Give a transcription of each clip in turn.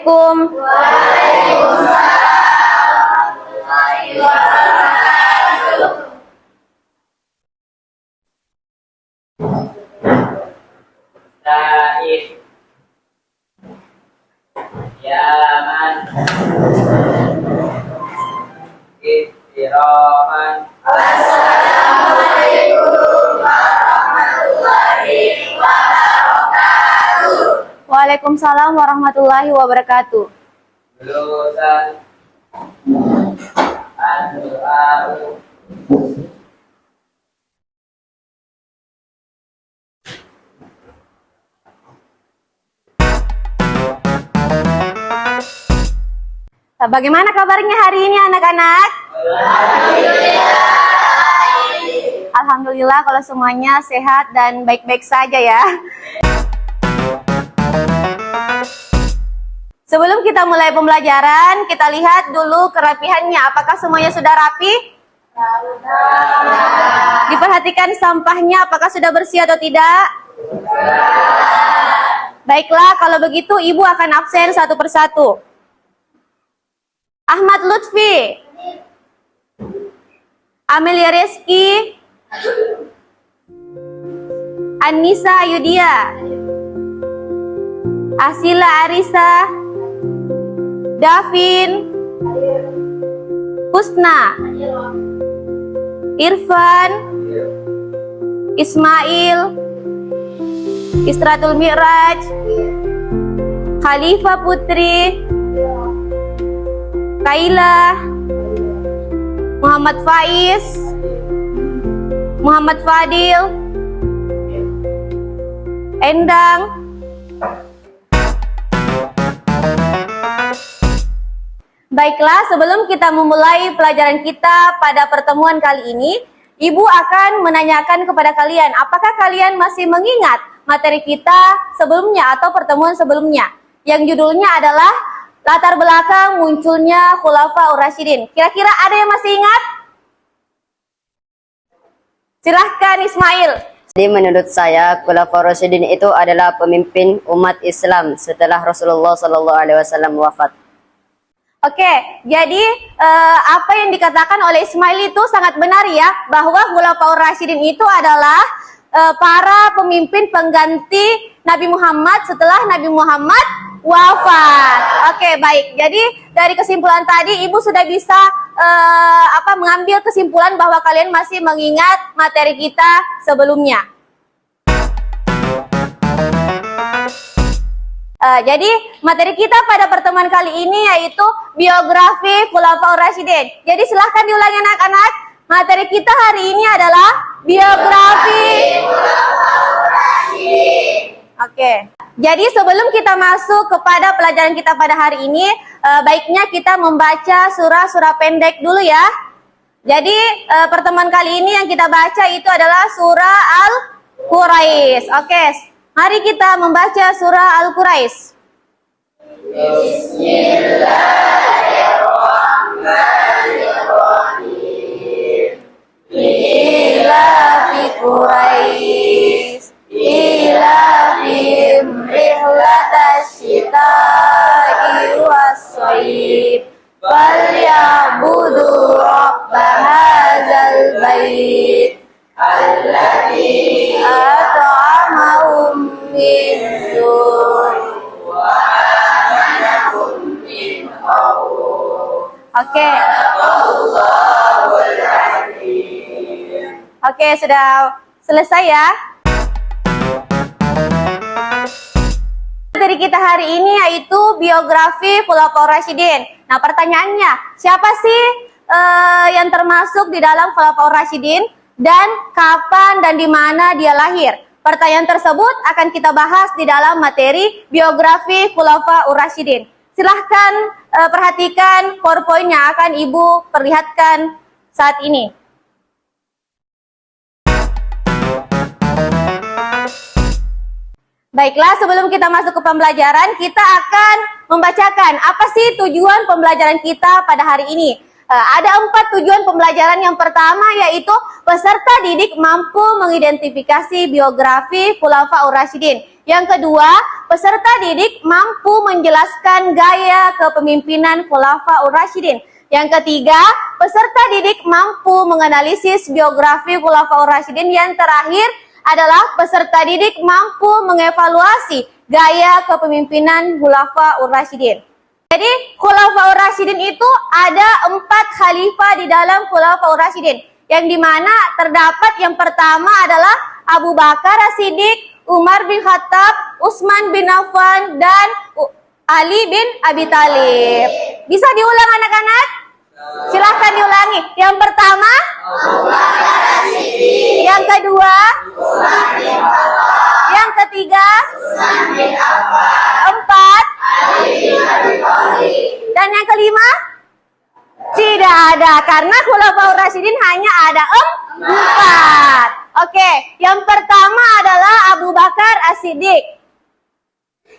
Assalamualaikum. Said Yaman Istiraman. Waalaikumsalam warahmatullahi wabarakatuh. Lulusan An-Du'a'u. Bagaimana kabarnya hari ini anak-anak? Alhamdulillah kalau semuanya sehat dan baik-baik saja ya. Sebelum kita mulai pembelajaran, kita lihat dulu kerapihannya. Apakah semuanya sudah rapi? Diperhatikan sampahnya, apakah sudah bersih atau tidak? Baiklah, kalau begitu Ibu akan absen satu persatu. Ahmad Lutfi, Amelia Reski, Anissa Yudia, Asila Arisa, Davin, Husna, Irfan, Ismail, Isratul Mi'raj, Khalifah Putri, Kaila, Muhammad Faiz, Muhammad Fadil, Endang, baiklah, sebelum kita memulai pelajaran kita pada pertemuan kali ini, Ibu akan menanyakan kepada kalian, apakah kalian masih mengingat materi kita sebelumnya atau pertemuan sebelumnya? Yang judulnya adalah latar belakang munculnya Khulafaur Rasyidin. Kira-kira ada yang masih ingat? Silahkan Ismail. Jadi menurut saya Khulafaur Rasyidin itu adalah pemimpin umat Islam setelah Rasulullah SAW wafat. Oke, jadi apa yang dikatakan oleh Ismail itu sangat benar ya, bahwa Khulafaur Rasyidin itu adalah para pemimpin pengganti Nabi Muhammad setelah Nabi Muhammad wafat. Oke, baik. Jadi dari kesimpulan tadi Ibu sudah bisa mengambil kesimpulan bahwa kalian masih mengingat materi kita sebelumnya. Jadi materi kita pada pertemuan kali ini yaitu biografi Khulafaur Rasyidin. Jadi silahkan diulangi anak-anak. Materi kita hari ini adalah biografi Khulafaur Rasyidin. Oke. Jadi sebelum kita masuk kepada pelajaran kita pada hari ini, baiknya kita membaca surah-surah pendek dulu ya. Jadi pertemuan kali ini yang kita baca itu adalah surah Al-Quraisy. Oke, mari kita membaca surah Al-Quraisy. Bismillahirrahmanirrahim. Ilafi Quraisy, ilafim rihlatasyita'i was-shayb, falyabudu rabba hadzal bait alladzi at'amahum min jur' wa amanahum min khawf. Oke, sudah selesai ya. Materi kita hari ini yaitu biografi Khulafaur Rasyidin. Nah, pertanyaannya, siapa sih yang termasuk di dalam Khulafaur Rasyidin dan kapan dan di mana dia lahir? Pertanyaan tersebut akan kita bahas di dalam materi biografi Khulafaur Rasyidin. Silahkan perhatikan PowerPoint yang akan Ibu perlihatkan saat ini. Baiklah, sebelum kita masuk ke pembelajaran, kita akan membacakan apa sih tujuan pembelajaran kita pada hari ini. Ada 4 tujuan pembelajaran. Yang pertama yaitu peserta didik mampu mengidentifikasi biografi Khulafaur Rasyidin. Yang kedua, peserta didik mampu menjelaskan gaya kepemimpinan Khulafaur Rasyidin. Yang ketiga, peserta didik mampu menganalisis biografi Khulafaur Rasyidin. Yang terakhir adalah peserta didik mampu mengevaluasi gaya kepemimpinan Khulafaur Rasyidin. Jadi Khulafaur Rasyidin itu ada 4 khalifah di dalam Khulafaur Rasyidin. Yang dimana terdapat yang pertama adalah Abu Bakar As-Siddiq, Umar bin Khattab, Utsman bin Affan, dan Ali bin Abi Thalib. Bisa diulang anak-anak? Silahkan diulangi. Yang pertama, yang kedua, yang ketiga, empat, dan yang kelima, tidak ada karena Khulafaur Rasyidin hanya ada 4. Oke, yang pertama adalah Abu Bakar As-Siddiq.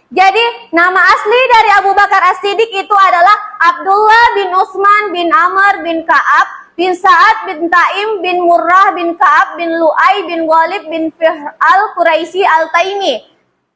Jadi nama asli dari Abu Bakar As-Siddiq itu adalah Abdullah bin Utsman bin Amr bin Ka'ab bin Sa'ad bin Taim bin Murrah bin Ka'ab bin Lu'ay bin Ghalib bin Fihr al-Quraisy al-Taimi.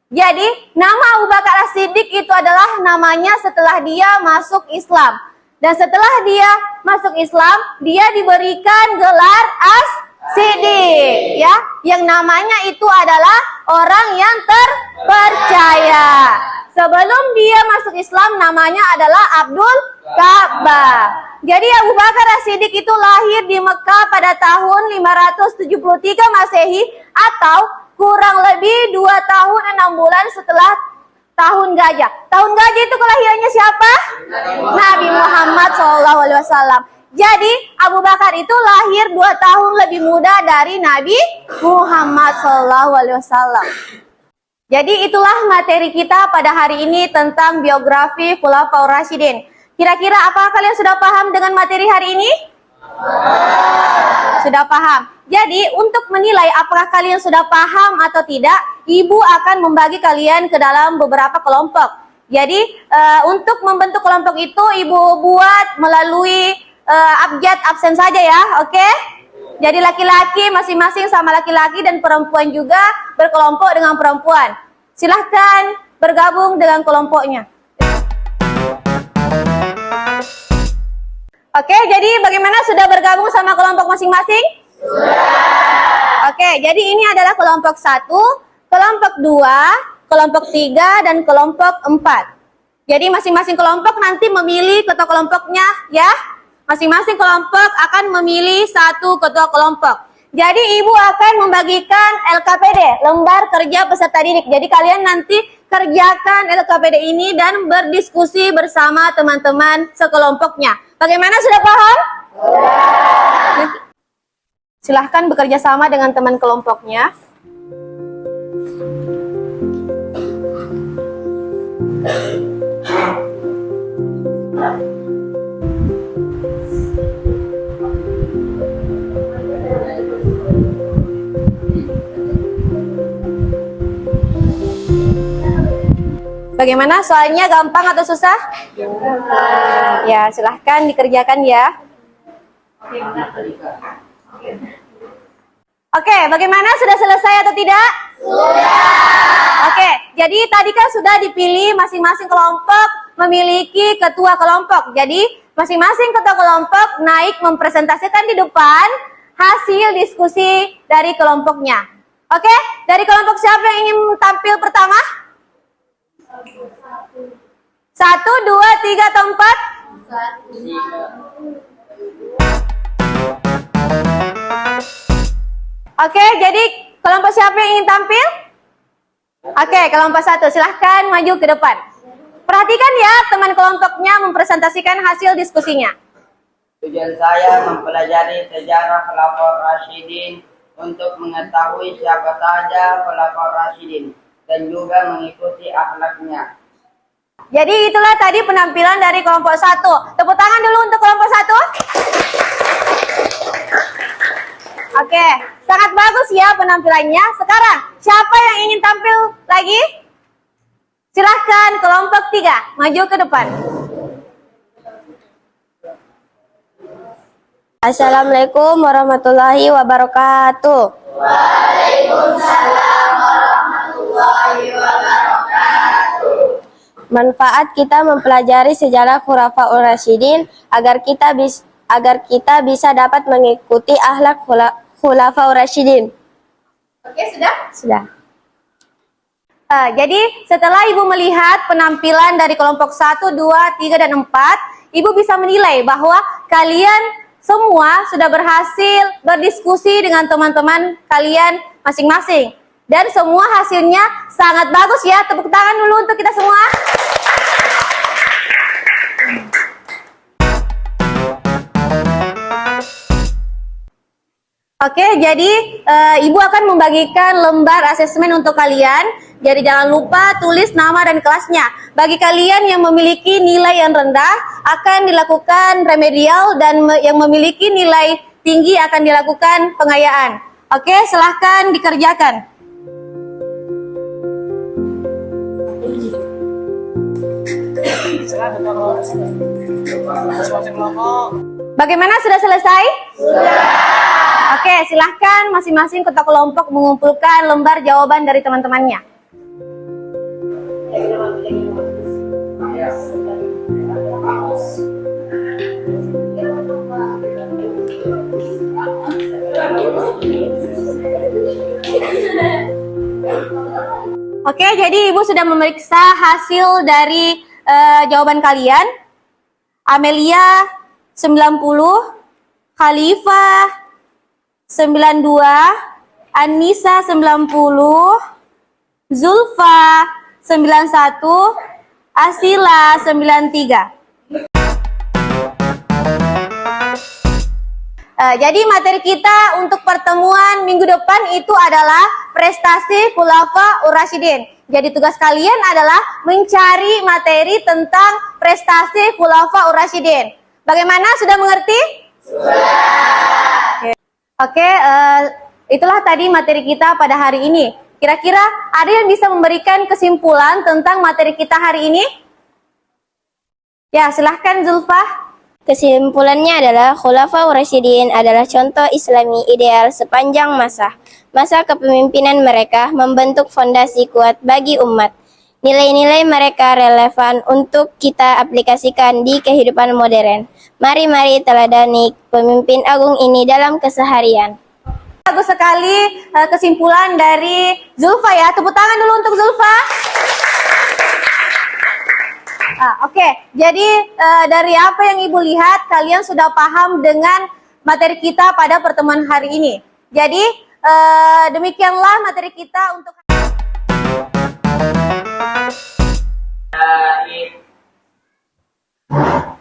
Jadi nama Abu Bakar As-Siddiq itu adalah namanya setelah dia masuk Islam. Dan setelah dia masuk Islam, dia diberikan gelar As-Siddiq, ya, yang namanya itu adalah orang yang terpercaya. Sebelum dia masuk Islam, namanya adalah Abdul Ka'bah. Jadi Abu Bakar As-Siddiq itu lahir di Mekah pada tahun 573 Masehi atau kurang lebih 2 tahun 6 bulan setelah tahun gajah. Tahun gajah itu kelahirannya siapa? Nabi Muhammad SAW. Jadi Abu Bakar itu lahir 2 tahun lebih muda dari Nabi Muhammad SAW. Jadi itulah materi kita pada hari ini tentang biografi Khulafaur Rasyidin. Kira-kira apakah kalian sudah paham dengan materi hari ini? Sudah paham. Jadi untuk menilai apakah kalian sudah paham atau tidak, ibu akan membagi kalian ke dalam beberapa kelompok. Jadi untuk membentuk kelompok itu ibu buat melalui abjad absen saja ya, oke? Jadi laki-laki masing-masing sama laki-laki dan perempuan juga berkelompok dengan perempuan. Silahkan bergabung dengan kelompoknya. Oke, jadi bagaimana, sudah bergabung sama kelompok masing-masing? Sudah. Oke, jadi ini adalah kelompok 1, kelompok 2, kelompok 3, dan kelompok 4. Jadi masing-masing kelompok nanti memilih ketua kelompoknya ya. Masing-masing kelompok akan memilih 1 ketua kelompok. Jadi ibu akan membagikan LKPD, lembar kerja peserta didik. Jadi kalian nanti kerjakan LKPD ini dan berdiskusi bersama teman-teman sekelompoknya. Bagaimana, sudah paham? Sudah. Silahkan bekerja sama dengan teman kelompoknya. Bagaimana, soalnya gampang atau susah? Gampang. Ya, silahkan dikerjakan ya. Oke, bagaimana, sudah selesai atau tidak? Sudah. Oke, jadi tadi kan sudah dipilih masing-masing kelompok memiliki ketua kelompok. Jadi masing-masing ketua kelompok naik mempresentasikan di depan hasil diskusi dari kelompoknya. Oke, dari kelompok siapa yang ingin tampil pertama? 1, 2, 3, atau 4? 1. Oke, jadi kelompok siapa yang ingin tampil? Oke, kelompok 1, silahkan maju ke depan. Perhatikan ya, teman kelompoknya mempresentasikan hasil diskusinya. Tujuan saya mempelajari sejarah Khulafaur Rasyidin untuk mengetahui siapa saja Khulafaur Rasyidin dan juga mengikuti akhlaknya. Jadi itulah tadi penampilan dari kelompok 1. Tepuk tangan dulu untuk kelompok 1. Oke, sangat bagus ya penampilannya. Sekarang, siapa yang ingin tampil lagi? Silahkan kelompok 3, maju ke depan. Assalamualaikum warahmatullahi wabarakatuh. Waalaikumsalam warahmatullahi wabarakatuh. Manfaat kita mempelajari sejarah Khulafaur Rasyidin agar kita bisa dapat mengikuti akhlak Khulafaur Rasyidin. Oke, sudah? Sudah. Jadi setelah Ibu melihat penampilan dari kelompok 1, 2, 3, dan 4, Ibu bisa menilai bahwa kalian semua sudah berhasil berdiskusi dengan teman-teman kalian masing-masing. Dan semua hasilnya sangat bagus ya. Tepuk tangan dulu untuk kita semua. Oke, jadi Ibu akan membagikan lembar asesmen untuk kalian. Jadi jangan lupa tulis nama dan kelasnya. Bagi kalian yang memiliki nilai yang rendah akan dilakukan remedial, dan yang memiliki nilai tinggi akan dilakukan pengayaan. Oke, silahkan dikerjakan. Bagaimana, sudah selesai? Oke, silahkan masing-masing ketua kelompok mengumpulkan lembar jawaban dari teman-temannya. Oke, jadi Ibu sudah memeriksa hasil dari jawaban kalian. Amelia 90, Khalifah 92, Anissa 90, Zulfa 91, Asila 93. Jadi materi kita untuk pertemuan minggu depan itu adalah prestasi Khulafaur Rasyidin. Jadi tugas kalian adalah mencari materi tentang prestasi Khulafaur Rasyidin. Bagaimana, sudah mengerti? Sudah. Oke, itulah tadi materi kita pada hari ini. Kira-kira ada yang bisa memberikan kesimpulan tentang materi kita hari ini? Ya, silahkan Zulfa. Kesimpulannya adalah Khulafaur Rasyidin adalah contoh Islami ideal sepanjang masa. Masa kepemimpinan mereka membentuk fondasi kuat bagi umat. Nilai-nilai mereka relevan untuk kita aplikasikan di kehidupan modern. Mari teladani pemimpin agung ini dalam keseharian. Bagus sekali kesimpulan dari Zulfa ya. Tepuk tangan dulu untuk Zulfa. Oke, jadi dari apa yang Ibu lihat, kalian sudah paham dengan materi kita pada pertemuan hari ini. Jadi demikianlah materi kita untuk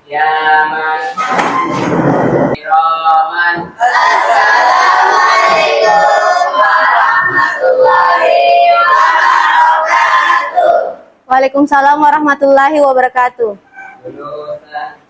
Yaman Roman. Assalamualaikum warahmatullahi wabarakatuh. Waalaikumsalam warahmatullahi wabarakatuh. Lulusan.